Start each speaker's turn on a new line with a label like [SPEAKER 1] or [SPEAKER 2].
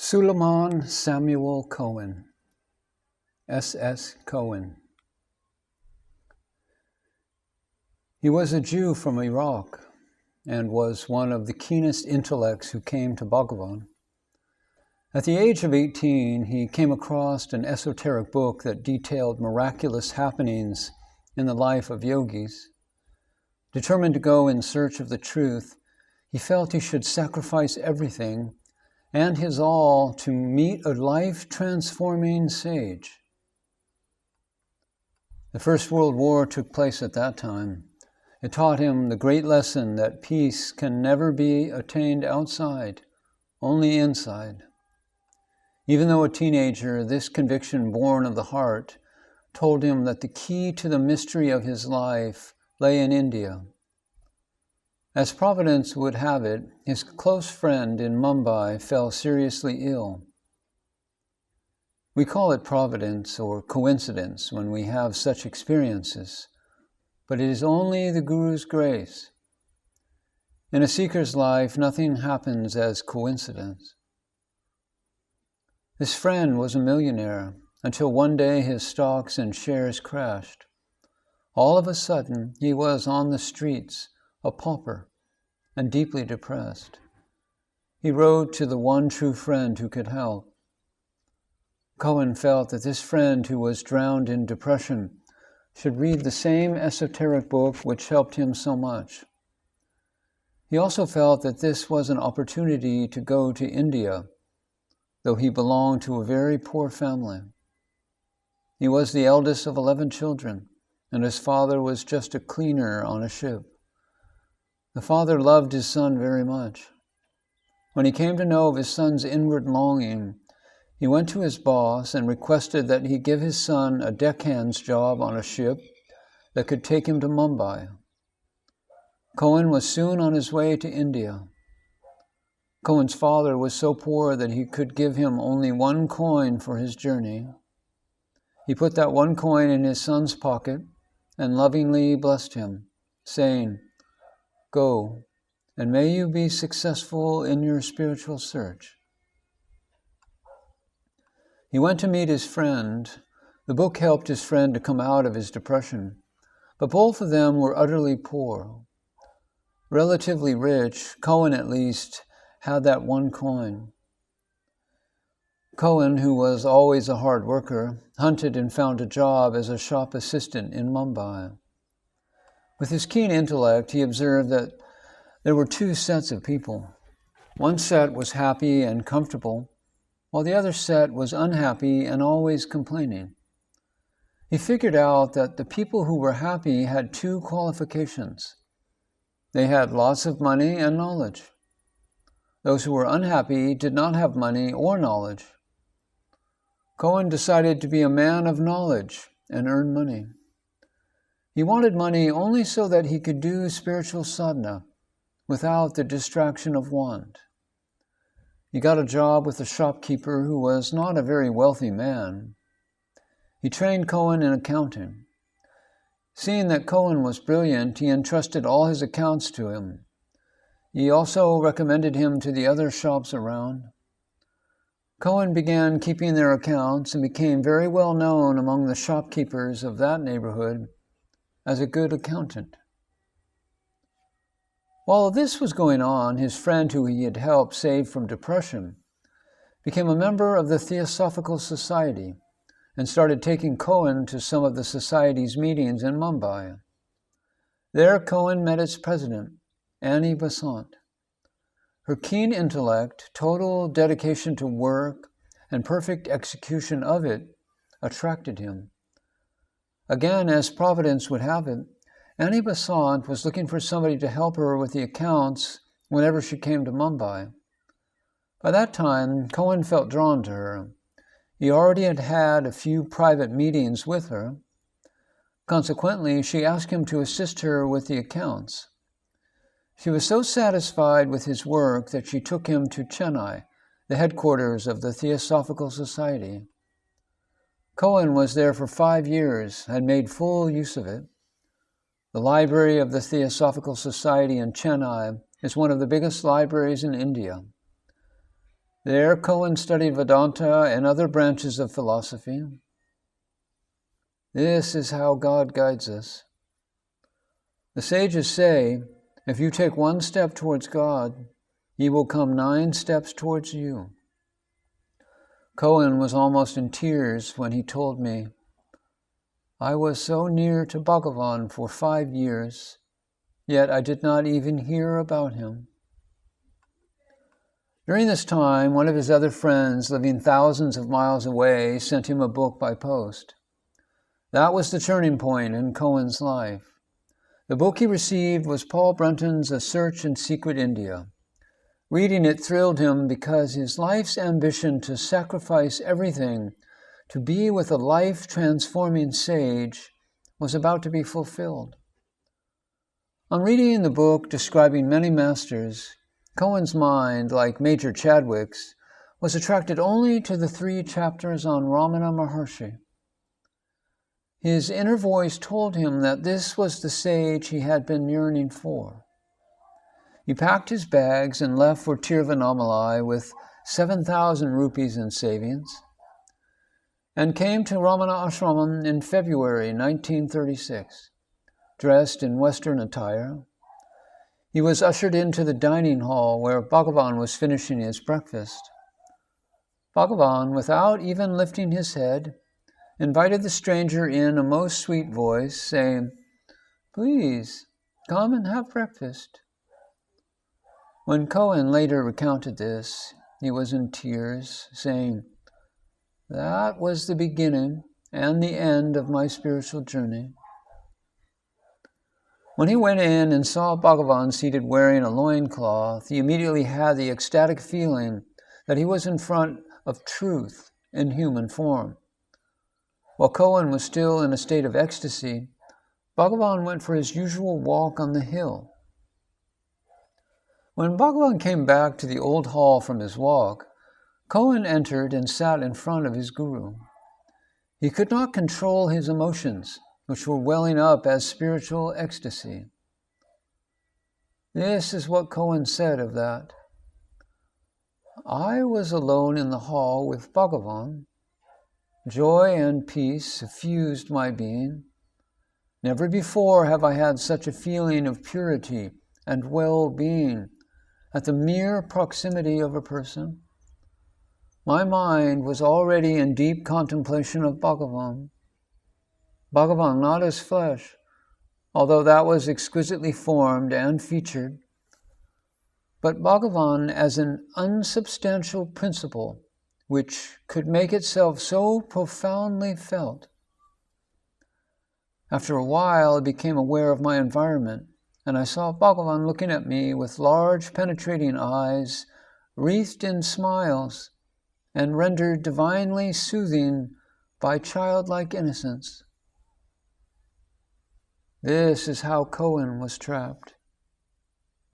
[SPEAKER 1] Sulaiman Samuel Cohen, S.S. Cohen. He was a Jew from Iraq and was one of the keenest intellects who came to Bhagavan. At the age of 18, he came across an esoteric book that detailed miraculous happenings in the life of yogis. Determined to go in search of the truth, he felt he should sacrifice everything and his all to meet a life-transforming sage. The First World War took place at that time. It taught him the great lesson that peace can never be attained outside, only inside. Even though a teenager, this conviction born of the heart told him that the key to the mystery of his life lay in India. As Providence would have it, his close friend in Mumbai fell seriously ill. We call it providence or coincidence when we have such experiences, but it is only the Guru's grace. In a seeker's life, nothing happens as coincidence. This friend was a millionaire until one day his stocks and shares crashed. All of a sudden, he was on the streets, a pauper, and deeply depressed. He wrote to the one true friend who could help. Cohen felt that this friend who was drowned in depression should read the same esoteric book which helped him so much. He also felt that this was an opportunity to go to India, though he belonged to a very poor family. He was the eldest of 11 children, and his father was just a cleaner on a ship. The father loved his son very much. When he came to know of his son's inward longing, he went to his boss and requested that he give his son a deckhand's job on a ship that could take him to Mumbai. Cohen was soon on his way to India. Cohen's father was so poor that he could give him only 1 coin for his journey. He put that 1 coin in his son's pocket and lovingly blessed him, saying, "Go, and may you be successful in your spiritual search." He went to meet his friend. The book helped his friend to come out of his depression, but both of them were utterly poor. Relatively rich, Cohen at least had that 1 coin. Cohen, who was always a hard worker, hunted and found a job as a shop assistant in Mumbai. With his keen intellect, he observed that there were 2 sets of people. One set was happy and comfortable, while the other set was unhappy and always complaining. He figured out that the people who were happy had 2 qualifications. They had lots of money and knowledge. Those who were unhappy did not have money or knowledge. Cohen decided to be a man of knowledge and earn money. He wanted money only so that he could do spiritual sadhana without the distraction of want. He got a job with a shopkeeper who was not a very wealthy man. He trained Cohen in accounting. Seeing that Cohen was brilliant, he entrusted all his accounts to him. He also recommended him to the other shops around. Cohen began keeping their accounts and became very well known among the shopkeepers of that neighborhood as a good accountant. While this was going on, his friend who he had helped save from depression became a member of the Theosophical Society and started taking Cohen to some of the society's meetings in Mumbai. There, Cohen met its president, Annie Besant. Her keen intellect, total dedication to work, and perfect execution of it attracted him. Again, as Providence would have it, Annie Besant was looking for somebody to help her with the accounts whenever she came to Mumbai. By that time, Cohen felt drawn to her. He already had had a few private meetings with her. Consequently, she asked him to assist her with the accounts. She was so satisfied with his work that she took him to Chennai, the headquarters of the Theosophical Society. Cohen was there for 5 years and made full use of it. The library of the Theosophical Society in Chennai is one of the biggest libraries in India. There, Cohen studied Vedanta and other branches of philosophy. This is how God guides us. The sages say, if you take one step towards God, He will come 9 steps towards you. Cohen was almost in tears when he told me, I was so near to Bhagavan for 5 years, yet I did not even hear about him. During this time, one of his other friends, living thousands of miles away, sent him a book by post. That was the turning point in Cohen's life. The book he received was Paul Brunton's A Search in Secret India. Reading it thrilled him because his life's ambition to sacrifice everything to be with a life-transforming sage was about to be fulfilled. On reading the book describing many masters, Cohen's mind, like Major Chadwick's, was attracted only to the 3 chapters on Ramana Maharshi. His inner voice told him that this was the sage he had been yearning for. He packed his bags and left for Tiruvannamalai with 7,000 rupees in savings, and came to Ramanasramam in February 1936, dressed in Western attire. He was ushered into the dining hall where Bhagavan was finishing his breakfast. Bhagavan, without even lifting his head, invited the stranger in a most sweet voice, saying, "Please, come and have breakfast." When Cohen later recounted this, he was in tears, saying, "That was the beginning and the end of my spiritual journey." When he went in and saw Bhagavan seated wearing a loincloth, he immediately had the ecstatic feeling that he was in front of truth in human form. While Cohen was still in a state of ecstasy, Bhagavan went for his usual walk on the hill. When Bhagavan came back to the old hall from his walk, Cohen entered and sat in front of his guru. He could not control his emotions, which were welling up as spiritual ecstasy. This is what Cohen said of that. I was alone in the hall with Bhagavan. Joy and peace suffused my being. Never before have I had such a feeling of purity and well-being at the mere proximity of a person. My mind was already in deep contemplation of Bhagavan. Bhagavan not as flesh, although that was exquisitely formed and featured, but Bhagavan as an unsubstantial principle which could make itself so profoundly felt. After a while, I became aware of my environment, and I saw Bhagavan looking at me with large penetrating eyes, wreathed in smiles, and rendered divinely soothing by childlike innocence. This is how Cohen was trapped.